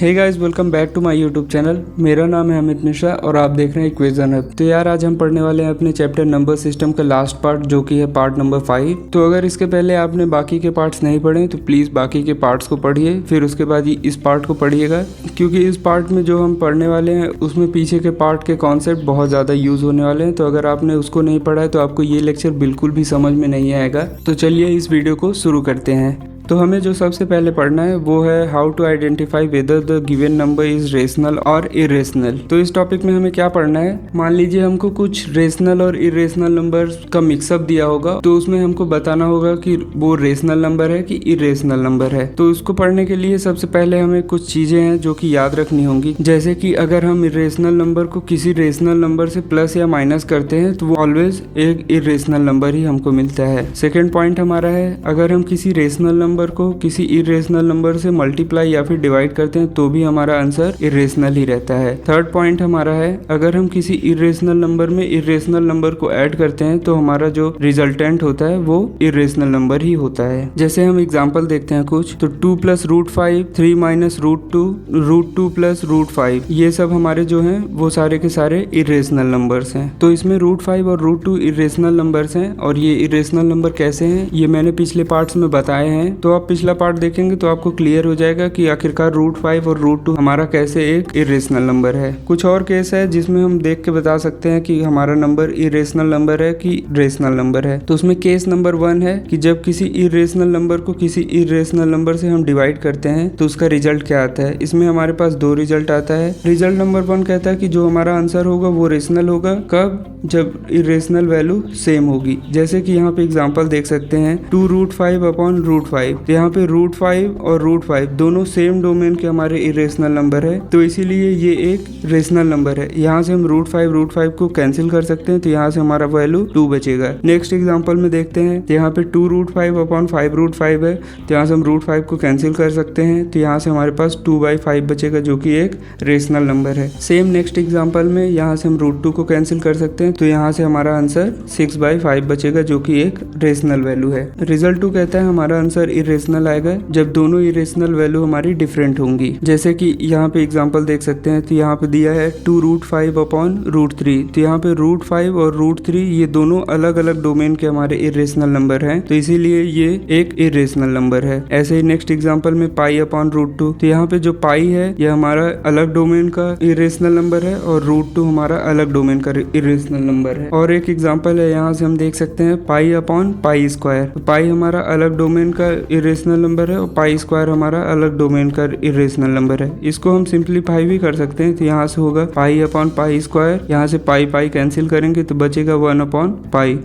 Hey guys, welcome back to my YouTube channel. मेरा नाम है अमित मिश्रा और आप देख रहे हैं इक्वेशन हब। तो यार आज हम पढ़ने वाले हैं अपने चैप्टर नंबर सिस्टम का लास्ट पार्ट, जो कि है पार्ट नंबर 5। तो अगर इसके पहले आपने बाकी के पार्ट्स नहीं पढ़े तो प्लीज़ बाकी के पार्ट्स को पढ़िए, फिर उसके बाद ही इस पार्ट को पढ़िएगा, क्योंकि इस पार्ट में जो हम पढ़ने वाले हैं उसमें पीछे के पार्ट के कॉन्सेप्ट बहुत ज़्यादा यूज़ होने वाले हैं। तो अगर आपने उसको नहीं पढ़ा है तो आपको ये लेक्चर बिल्कुल भी समझ में नहीं आएगा। तो चलिए इस वीडियो को शुरू करते हैं। तो हमें जो सबसे पहले पढ़ना है वो है how to identify whether the given number is rational और इरेशनल। तो इस टॉपिक में हमें क्या पढ़ना है, मान लीजिए हमको कुछ रेशनल और इरेशनल नंबर का मिक्सअप दिया होगा, तो उसमें हमको बताना होगा कि वो रेशनल नंबर है कि इरेशनल नंबर है। तो उसको पढ़ने के लिए सबसे पहले हमें कुछ चीजें हैं जो कि याद रखनी होंगी, जैसे कि अगर हम इरेशनल नंबर को किसी रेशनल नंबर से प्लस या माइनस करते हैं तो वो ऑलवेज एक इरेशनल नंबर ही हमको मिलता है। सेकेंड पॉइंट हमारा है, अगर हम किसी रेशनल नंबर को किसी इरेशनल नंबर से मल्टीप्लाई या फिर डिवाइड करते हैं तो भी हमारा आंसर इरेशनल ही रहता है। थर्ड पॉइंट हमारा है, अगर हम किसी इरेशनल नंबर में इरेशनल नंबर को ऐड करते हैं तो हमारा जो रिजल्टेंट होता है वो इरेशनल नंबर ही होता है। जैसे हम एग्जांपल देखते हैं कुछ, तो 2 + √5, 3 - √2, √2 + √5, ये सब हमारे जो हैं वो सारे के सारे इरेशनल नंबर्स हैं। तो इसमें √5 और √2 इरेशनल नंबर्स हैं, और ये इरेशनल नंबर कैसे हैं ये मैंने पिछले पार्ट्स में बताए हैं। तो आप पिछला पार्ट देखेंगे तो आपको क्लियर हो जाएगा कि आखिरकार √5 और √2 हमारा कैसे एक इरेशनल नंबर है। कुछ और केस है जिसमें हम देख के बता सकते हैं कि हमारा नंबर इरेशनल नंबर है कि रेशनल नंबर है। तो उसमें केस नंबर 1 है कि जब किसी इरेशनल नंबर को किसी इरेशनल नंबर से हम डिवाइड करते हैं तो उसका रिजल्ट क्या आता है। इसमें हमारे पास 2 रिजल्ट आता है। रिजल्ट नंबर 1 कहता है कि जो हमारा आंसर होगा वो रेशनल होगा, कब, जब इरेशनल वैल्यू सेम होगी। जैसे कि यहाँ पे एग्जांपल देख सकते हैं 2√5/√5। यहाँ पे √5 और √5 दोनों सेम डोमेन के हमारे इरेशनल नंबर है, तो इसीलिए ये एक रेशनल नंबर है। यहाँ से हम √5 को कैंसिल कर सकते हैं, तो यहाँ से हमारा वैल्यू 2 बचेगा। नेक्स्ट एग्जांपल में देखते हैं, यहाँ पे 2√5/5√5 है, तो यहाँ से हम √5 को कैंसिल कर सकते हैं, तो यहाँ से हमारे पास 2/5 बचेगा जो कि एक रेशनल नंबर है। सेम नेक्स्ट एग्जांपल में यहाँ से हम √2 को कैंसिल कर सकते हैं, तो यहाँ से हमारा आंसर 6/5 बचेगा जो कि एक रेशनल वैल्यू है। रिजल्ट 2 कहता है हमारा आंसर इरेशनल आएगा जब दोनों इरेशनल वैल्यू हमारी डिफरेंट होंगी। जैसे कि यहाँ पे एग्जांपल देख सकते हैं, तो यहाँ पे दिया है 2√5/√3। तो यहाँ पे √5 और √3 ये दोनों अलग अलग डोमेन के हमारे इरेशनल नंबर हैं, तो इसीलिए ये एक इरेशनल नंबर है। ऐसे ही नेक्स्ट एग्जांपल में π/√2, तो यहाँ पे जो पाई है ये हमारा अलग डोमेन का इरेशनल नंबर है और √2 हमारा अलग डोमेन का इरेशनल नंबर है। और एक एग्जांपल है, यहाँ से हम देख सकते हैं π/π²। तो पाई हमारा अलग डोमेन का इरेशनल नंबर है और π² हमारा अलग डोमेन का इरेशनल नंबर है। इसको हम सिंप्लीफाई भी कर सकते हैं, तो यहाँ से होगा π/π², यहाँ से पाई कैंसिल करेंगे तो बचेगा 1/π।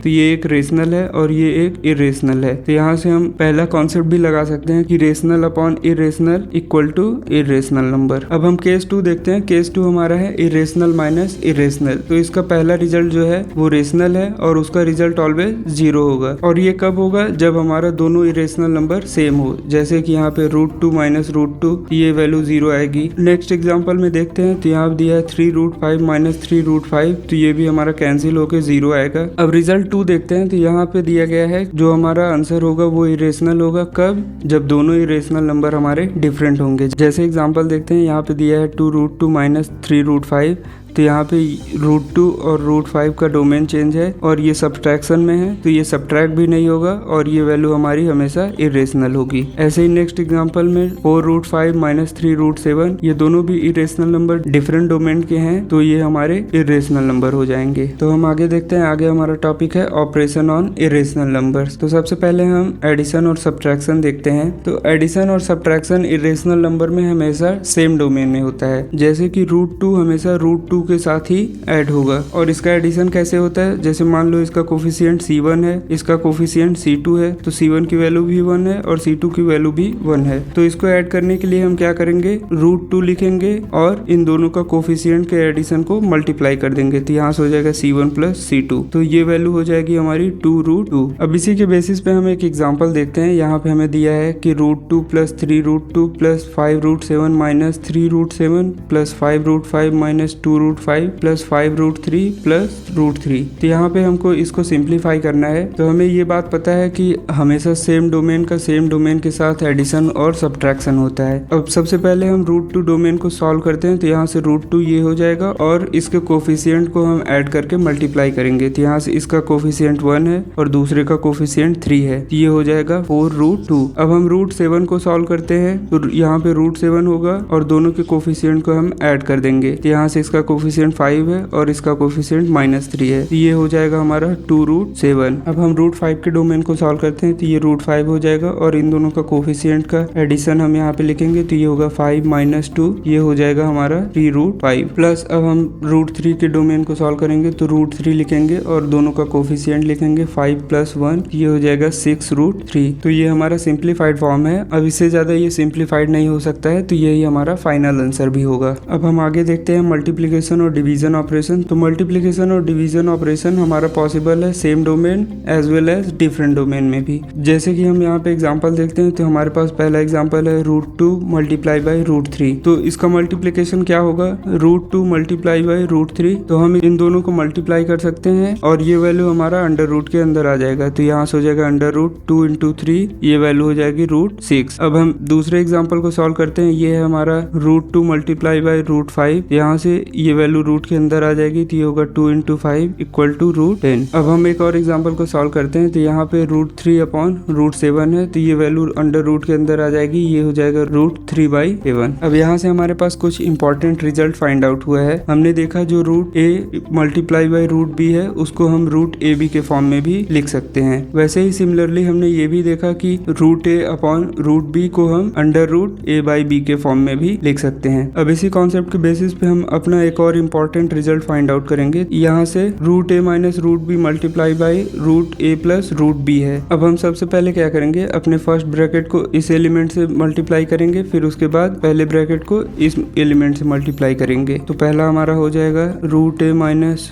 तो ये एक रेशनल है और ये एक इरेशनल है। तो यहाँ से हम पहला कॉन्सेप्ट भी लगा सकते हैं कि rational upon irrational equal to irrational number. अब हम केस 2 देखते हैं। केस 2 हमारा है इरेशनल माइनस इरेशनल। तो इसका पहला रिजल्ट जो है वो रेशनल है और उसका रिजल्ट ऑलवेज 0 होगा। और ये कब होगा, जब हमारा दोनों इरेशनल नंबर सेम हो। जैसे कि यहाँ पे √2 - √2 ये वैल्यू 0 आएगी। नेक्स्ट एग्जांपल में देखते हैं, तो यहाँ दिया है 3√5 - 3√5, तो ये भी हमारा कैंसिल होकर 0 आएगा। अब रिजल्ट 2 देखते हैं, तो यहाँ पे दिया गया है जो हमारा आंसर होगा वो इरेशनल होगा, कब, जब दोनों इरेशनल नंबर हमारे डिफरेंट होंगे। जैसे एग्जांपल देखते हैं, यहाँ पे दिया है 2√2 - 3√5, तो यहाँ पे √2 और √5 का डोमेन चेंज है और ये सब्ट्रैक्शन में है, तो ये सब्ट्रैक्ट भी नहीं होगा और ये वैल्यू हमारी हमेशा इरेशनल होगी। ऐसे ही नेक्स्ट एग्जांपल में 4√5 - 3√7, ये दोनों भी इरेशनल नंबर डिफरेंट डोमेन के हैं, तो ये हमारे इरेशनल नंबर हो जाएंगे। तो हम आगे देखते हैं। आगे हमारा टॉपिक है ऑपरेशन ऑन इरेशनल नंबर्स। तो सबसे पहले हम एडिशन और सब्ट्रैक्शन देखते हैं। तो एडिशन और सब्ट्रैक्शन इरेशनल नंबर में हमेशा सेम डोमेन में होता है। जैसे कि √2 हमेशा √2 के साथ ही ऐड होगा। और इसका एडिशन कैसे होता है, जैसे मान लो इसका कोफिशिएंट C1 है, इसका कोफिशिएंट C2 है, तो C1 की वैल्यू भी 1 है और C2 की वैल्यू भी 1 है। तो इसको ऐड करने के लिए हम क्या करेंगे, √2 लिखेंगे और इन दोनों का कोफिशिएंट के एडिशन को मल्टीप्लाई कर देंगे, तो यहाँ से हो जाएगा C1 + C2, तो ये वैल्यू हो जाएगी हमारी 2√2। अब इसी के बेसिस पे हम एक एग्जाम्पल देखते हैं। यहाँ पे हमें दिया है कि √2 + 3√2 + 5√7 - 3√7 + 5√5 - 2√7 5 प्लस 5√3 प्लस √3। तो यहाँ पे हमको इसको सिंप्लीफाई करना है। तो हमें ये बात पता है कि हमेशा सेम डोमेन का सेम डोमेन के साथ एडिशन और सब्ट्रैक्शन होता है। अब सबसे पहले हम √2 डोमेन को सॉल्व करते हैं। तो यहाँ से √2 ये हो जाएगा और इसके कोफिशिएंट को हम ऐड करके मल्टीप्लाई करेंगे। तो यहाँ से इसका कोफिशिएंट 1 है और दूसरे का कोफिशिएंट 3 है। तो ये हो जाएगा 4√2। अब हम √7 को सॉल्व करते हैं। तो यहाँ पे √7 होगा और दोनों के कोफिशिएंट को हम ऐड कर देंगे। तो यहाँ से इसका कोफिशिएंट 5 है और इसका कोफिशिएंट -3 है। तो ये हो जाएगा हमारा 2√7। अब हम √5 के डोमेन को सॉल्व करते हैं। तो ये √5 हो जाएगा और इन दोनों का कोफिशिएंट का एडिशन हम यहाँ पे लिखेंगे। तो ये होगा 5 - 2, ये हो जाएगा हमारा 3√5 प्लस। अब हम √3 के डोमेन को सॉल्व करेंगे। तो √3 लिखेंगे और दोनों का कोफिशिएंट लिखेंगे 5 + 1, ये हो जाएगा 6√3। तो ये हमारा सिंप्लीफाइड फॉर्म है। अब इससे ज्यादा ये सिंप्लीफाइड नहीं हो सकता है। तो यही हमारा फाइनल आंसर भी होगा। अब हम आगे देखते हैं मल्टीप्लिकेशन और डिवीजन ऑपरेशन। तो मल्टीप्लिकेशन और डिवीजन ऑपरेशन हमारा पॉसिबल है same domain as well as different domain में भी। जैसे कि हम यहाँ पे एग्जांपल देखते हैं। तो हमारे पास पहला एग्जांपल है √2 × √3। तो इसका मल्टीप्लिकेशन क्या होगा, √2 × √3। तो हम इन दोनों को मल्टीप्लाई कर सकते हैं और ये वैल्यू हमारा अंडर रूट के अंदर आ जाएगा। तो यहाँ से हो जाएगा √2 × 3, ये वैल्यू हो जाएगी √6। अब हम दूसरे एग्जांपल को सॉल्व करते हैं। ये है हमारा √2 × √5। यहाँ से ये वैल्यू रूट के अंदर आ जाएगी। तो ये होगा 2 × 5 = √10। अब हम एक और एग्जांपल को सॉल्व करते हैं। तो यहाँ पे √3/√7 है। तो ये वैल्यू अंडर रूट के अंदर आ जाएगी, ये हो जाएगा √3/7। अब यहाँ से हमारे पास कुछ इंपॉर्टेंट रिजल्ट फाइंड आउट हुआ है। हमने देखा जो √a × √b है उसको हम √ab के फॉर्म में भी लिख सकते हैं। वैसे ही सिमिलरली हमने ये भी देखा कि √a/√b को हम √a/b के फॉर्म में भी लिख सकते हैं। अब इसी कॉन्सेप्ट के बेसिस पे हम अपना एक और इम्पोर्टेंट रिजल्ट फाइंड आउट करेंगे। यहाँ से √a - √b multiply by √a + √b है। अब हम सबसे पहले क्या करेंगे, अपने फर्स्ट ब्रैकेट को इस एलिमेंट से मल्टीप्लाई करेंगे, फिर उसके बाद पहले ब्रैकेट को इस एलिमेंट से मल्टीप्लाई करेंगे। तो पहला हमारा हो जाएगा √a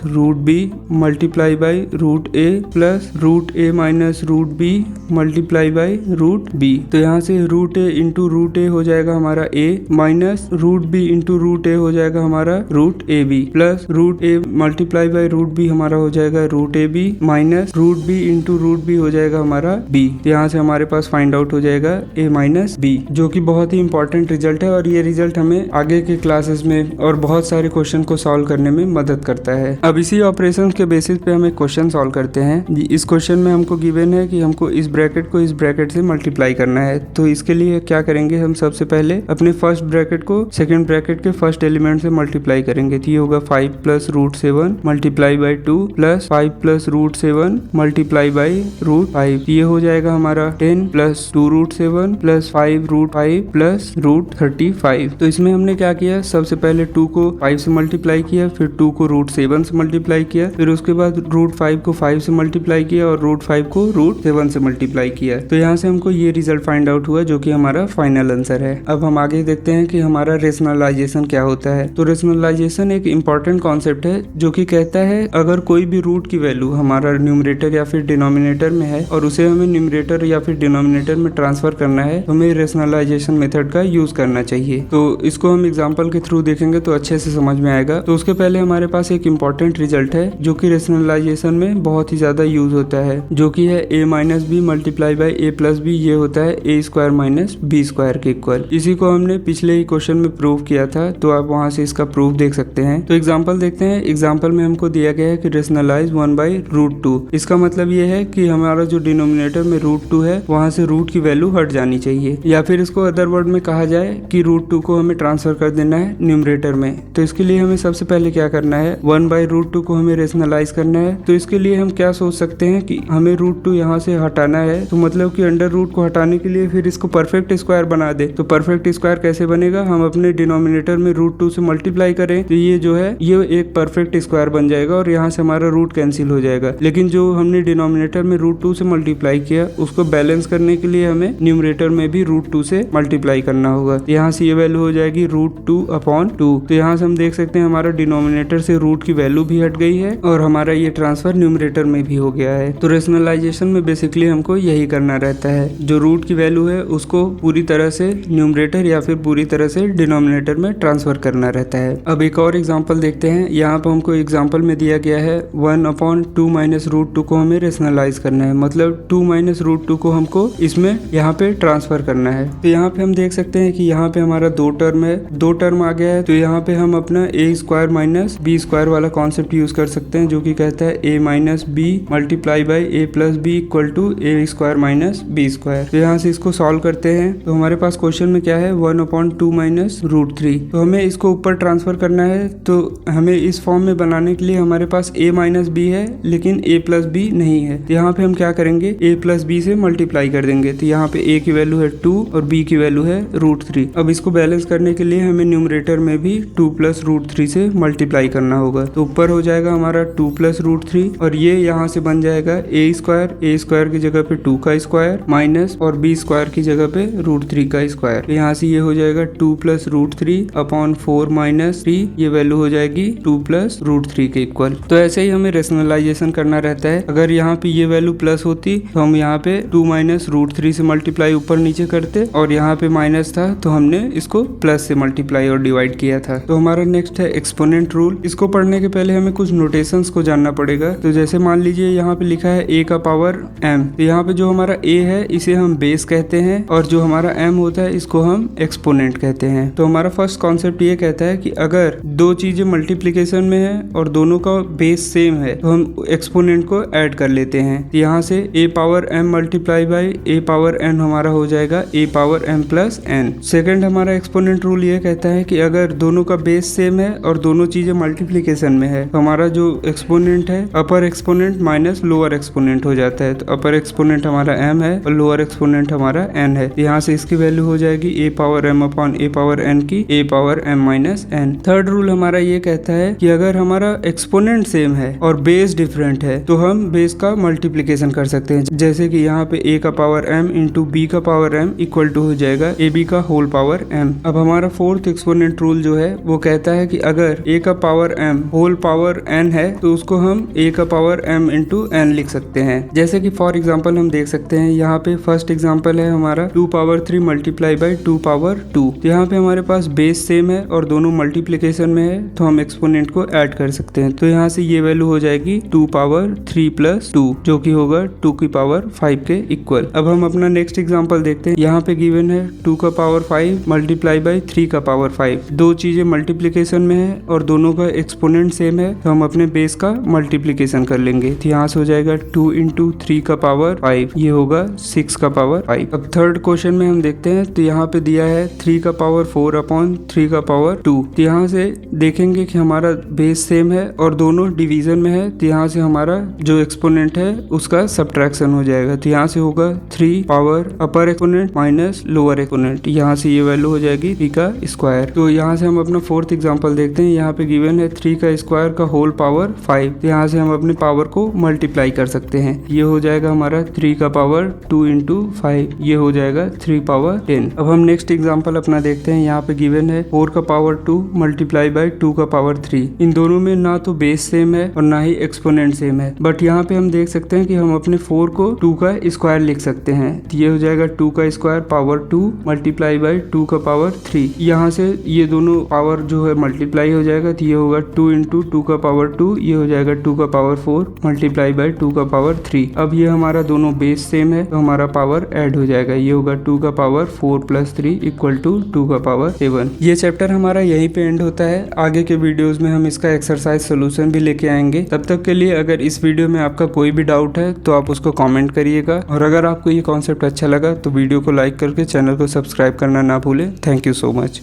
- √b multiply by √a plus √a - √b multiply by √b। तो यहाँ से √a × √a हो जाएगा हमारा a माइनस √b × √a हो जाएगा हमारा √ab plus √a multiply by √b हमारा हो जाएगा √ab माइनस √b × √b हो जाएगा हमारा b। तो यहाँ से हमारे पास फाइंड आउट हो जाएगा a - b, जो कि बहुत ही इंपॉर्टेंट रिजल्ट है और ये रिजल्ट हमें आगे के क्लासेस में और बहुत सारे क्वेश्चन को सॉल्व करने में मदद करता है। अब इसी ऑपरेशन के बेसिस पे हम एक क्वेश्चन सॉल्व करते हैं। इस क्वेश्चन में हमको गिवन है कि हमको इस ब्रैकेट को इस ब्रैकेट से मल्टीप्लाई करना है। तो इसके लिए क्या करेंगे, हम सबसे पहले अपने फर्स्ट ब्रैकेट को सेकंड ब्रैकेट के फर्स्ट एलिमेंट से मल्टीप्लाई करेंगे। तो ये होगा 5 + √7 multiply by 2 plus 5 + √7 multiply by √5। ये हो जाएगा हमारा 10 + 2√7 प्लस 5√5 प्लस √35। तो इसमें हमने क्या किया, सबसे पहले 2 को 5 से मल्टीप्लाई किया, फिर 2 को √7 से मल्टीप्लाई किया, फिर उसके बाद √5 को 5 से मल्टीप्लाई किया और √5 को √7 से मल्टीप्लाई किया। तो यहाँ से हमको ये रिजल्ट फाइंड आउट हुआ जो कि हमारा फाइनल आंसर है। अब हम आगे देखते हैं कि हमारा रेशनलाइजेशन क्या होता है। तो रेशनलाइजेशन एक इंपॉर्टेंट कॉन्सेप्ट है जो कि कहता है अगर कोई भी रूट की वैल्यू हमारा न्यूमरेटर या फिर डिनोमिनेटर में है और उसे हमें न्यूमरेटर या फिर डिनोमिनेटर में ट्रांसफर करना है तो हमें रेशनलाइजेशन मेथड का यूज करना चाहिए। तो इसको हम एग्जांपल के थ्रू देखेंगे तो अच्छे से समझ में आएगा। तो उसके पहले हमारे पास एक इंपॉर्टेंट रिजल्ट है जो कि रेशनलाइजेशन में बहुत ही ज्यादा यूज होता है, जो कि है a - b multiply by a + b। ये होता है a² - b² के इक्वल। इसी को हमने पिछले ही क्वेश्चन में प्रूव किया था, तो आप वहां से इसका प्रूफ देख सकते हैं। तो एग्जांपल देखते हैं। एग्जांपल में हमको दिया गया है कि रेशनलाइज 1/√2। इसका मतलब ये है कि हमारा जो डिनोमिनेटर में √2 है वहां से रूट की वैल्यू हट जानी चाहिए, या फिर इसको अदर वर्ड में कहा जाए कि √2 को हमें ट्रांसफर कर देना है न्यूमरेटर में। तो इसके लिए हमें सबसे पहले क्या करना है, 1/√2 को हमें रेशनलाइज करना है। तो इसके लिए हम क्या सोच सकते हैं कि हमें √2 यहाँ से हटाना है, तो मतलब कि अंडर रूट को हटाने के लिए फिर इसको परफेक्ट स्क्वायर बना दे। तो परफेक्ट स्क्वायर कैसे बनेगा, हम अपने डिनोमिनेटर में √2 से मल्टीप्लाई करें तो ये जो है ये एक परफेक्ट स्क्वायर बन जाएगा और यहाँ से हमारा रूट कैंसिल हो जाएगा। लेकिन जो हमने डिनोमिनेटर में √2 से मल्टीप्लाई किया उसको बैलेंस करने के लिए हमें न्यूमरेटर में भी √2 से मल्टीप्लाई करना होगा। यहाँ से ये वैल्यू हो जाएगी √2/2। तो यहाँ से हम देख सकते हैं हमारा डिनोमिनेटर से रूट की वैल्यू भी हट गई है और हमारा ये ट्रांसफर न्यूमरेटर में भी हो गया है। तो रेशनलाइजेशन में बेसिकली हमको यही करना रहता है, जो रूट की वैल्यू है उसको पूरी तरह से न्यूमरेटर या फिर पूरी तरह से डिनोमिनेटर में ट्रांसफर करना रहता है। अब एक और एग्जांपल देखते हैं। यहाँ पर हमको एग्जांपल में दिया गया है 1/2 माइनस रूट 2 को हमें रेशनलाइज करना है, मतलब 2 माइनस रूट 2 को हमको इसमें यहाँ पे ट्रांसफर करना है। तो यहाँ पे हम देख सकते हैं कि यहाँ पे हमारा 2 टर्म है, 2 टर्म आ गया है। तो यहाँ पे हम अपना a square minus B square वाला कॉन्सेप्ट यूज कर सकते हैं, जो कि कहता है a minus B multiply by a plus B equal to a square minus B square. तो यहाँ से इसको सॉल्व करते हैं। तो हमारे पास क्वेश्चन में क्या है 1/2 माइनस रूट 3। तो हमें इसको ऊपर ट्रांसफर करना है। तो हमें इस फॉर्म में बनाने के लिए हमारे पास a माइनस बी है लेकिन a प्लस बी नहीं है। तो यहाँ पे हम क्या करेंगे a प्लस बी से मल्टीप्लाई कर देंगे। तो यहाँ पे a की वैल्यू है 2 और b की वैल्यू है रूट 3। अब इसको बैलेंस करने के लिए हमें न्यूमरेटर में भी 2 प्लस रूट 3 से मल्टीप्लाई करना होगा। तो ऊपर हो जाएगा हमारा 2 प्लस रूट 3 और ये यहाँ से बन जाएगा a स्क्वायर की जगह पे 2 का स्क्वायर माइनस और b स्क्वायर की जगह पे रूट 3 का स्क्वायर। तो यहाँ से ये हो जाएगा 2 प्लस रूट 3 अपॉन 4 माइनस 3, ये वैल्यू हो जाएगी 2 प्लस रूट 3 के इक्वल। तो ऐसे ही हमें रेशनलाइजेशन करना रहता है। अगर यहाँ पे ये वैल्यू प्लस होती तो हम यहाँ पे 2 माइनस रूट 3 से मल्टीप्लाई ऊपर नीचे करते और यहाँ पे माइनस था तो हमने इसको प्लस से मल्टीप्लाई और डिवाइड किया था। तो हमारा नेक्स्ट है एक्सपोनेंट रूल। इसको पढ़ने के पहले हमें कुछ नोटेशंस को जानना पड़ेगा। तो जैसे मान लीजिए यहाँ पे लिखा है a का पावर m। तो यहाँ पे जो हमारा a है इसे हम बेस कहते हैं और जो हमारा m होता है इसको हम एक्सपोनेंट कहते हैं। तो हमारा फर्स्ट कॉन्सेप्ट ये कहता है कि अगर दो चीजें मल्टीप्लीकेशन में है और दोनों का बेस सेम है तो हम एक्सपोनेंट को ऐड कर लेते हैं। तो यहाँ से a power m multiply by a power n हमारा हो जाएगा a power m plus n। Second हमारा एक्सपोनेंट रूल ये कहता है कि अगर दोनों का बेस सेम है और दोनों चीजें मल्टीप्लीकेशन में है तो हमारा जो एक्सपोनेंट है अपर एक्सपोनेंट माइनस लोअर एक्सपोनेंट हो जाता है। तो अपर एक्सपोनेंट हमारा m है और लोअर एक्सपोनेंट हमारा n है। यहाँ से इसकी वैल्यू हो जाएगी a power m upon a power n की a power m minus n। Third rule हमारा ये कहता है कि अगर हमारा एक्सपोनेंट सेम है और बेस डिफरेंट है तो हम बेस का मल्टीप्लीकेशन कर सकते हैं। जैसे कि यहाँ पे a का पावर m इंटू b का पावर m इक्वल टू हो जाएगा ab का होल पावर m। अब हमारा फोर्थ एक्सपोनेंट रूल जो है वो कहता है कि अगर a का power m whole power n है तो उसको हम a का पावर m इंटू n लिख सकते हैं। जैसे कि फॉर एग्जांपल हम देख सकते हैं यहाँ पे फर्स्ट एग्जांपल है हमारा 2 पावर 3 मल्टीप्लाई बाई 2 पावर 2। तो यहाँ पे हमारे पास बेस सेम है और दोनों मल्टीप्लीकेशन में है तो हम एक्सपोनेंट को ऐड कर सकते हैं। तो यहाँ से ये वैल्यू हो जाएगी 2 पावर 3 प्लस 2 जो कि होगा 2 की पावर 5 के इक्वल। अब हम अपना नेक्स्ट एग्जांपल देखते हैं। यहाँ पे गिवन है 2 का पावर 5 मल्टीप्लाई बाई 3 का पावर 5। दो चीजें मल्टीप्लीकेशन में है और दोनों का एक्सपोनेंट सेम है तो हम अपने बेस का मल्टीप्लीकेशन कर लेंगे। तो यहाँ से हो जाएगा 2 इंटू 3 का पावर 5, ये होगा 6 का पावर 5। अब थर्ड क्वेश्चन में हम देखते हैं तो यहाँ पे दिया है 3 का पावर 4 अपॉन 3 का पावर 2। तो यहाँ से देखेंगे कि हमारा बेस सेम है और दोनों डिवीजन में है तो यहाँ से हमारा जो एक्सपोनेंट है उसका सब्ट्रैक्शन हो जाएगा। तो यहाँ से होगा 3 पावर अपर एक्सपोनेंट माइनस लोअर एक्सपोनेंट, यहाँ से ये वैल्यू हो जाएगी 3 का स्क्वायर। तो यहाँ से हम अपना फोर्थ एग्जांपल देखते हैं। यहाँ पे गिवन है 3 का स्क्वायर का होल पावर 5। तो यहाँ से हम अपने पावर को मल्टीप्लाई कर सकते हैं। ये हो जाएगा हमारा 3 का पावर 2 इंटू 5, ये हो जाएगा 3 पावर 10। अब हम नेक्स्ट एग्जांपल अपना देखते हैं। यहाँ पे गिवन है 4 का पावर 2 मल्टीप्लाई बाई 2 का पावर 3। इन दोनों में ना तो बेस सेम है और ना ही एक्सपोनेंट सेम है, बट यहाँ पे हम देख सकते हैं कि हम अपने 4 को 2 का स्क्वायर लिख सकते हैं। तो ये हो जाएगा 2 का स्क्वायर पावर 2 मल्टीप्लाई बाई 2 का पावर 3। यहाँ से ये दोनों पावर जो है मल्टीप्लाई हो जाएगा तो ये होगा 2 इंटू 2 का पावर 2, ये हो जाएगा 2 का पावर 4 मल्टीप्लाई बाई 2 का पावर 3। अब ये हमारा दोनों बेस सेम है तो हमारा पावर ऐड हो जाएगा, ये होगा 2 का पावर 4 प्लस 3 इक्वल टू 2 का पावर 7। ये चैप्टर हमारा यहीं पे एंड होता है। आगे के वीडियोस में हम इसका एक्सरसाइज सोल्यूशन भी लेके आएंगे। तब तक के लिए अगर इस वीडियो में आपका कोई भी डाउट है तो आप उसको कमेंट करिएगा और अगर आपको ये कॉन्सेप्ट अच्छा लगा तो वीडियो को लाइक करके चैनल को सब्सक्राइब करना ना भूलें। Thank you so much.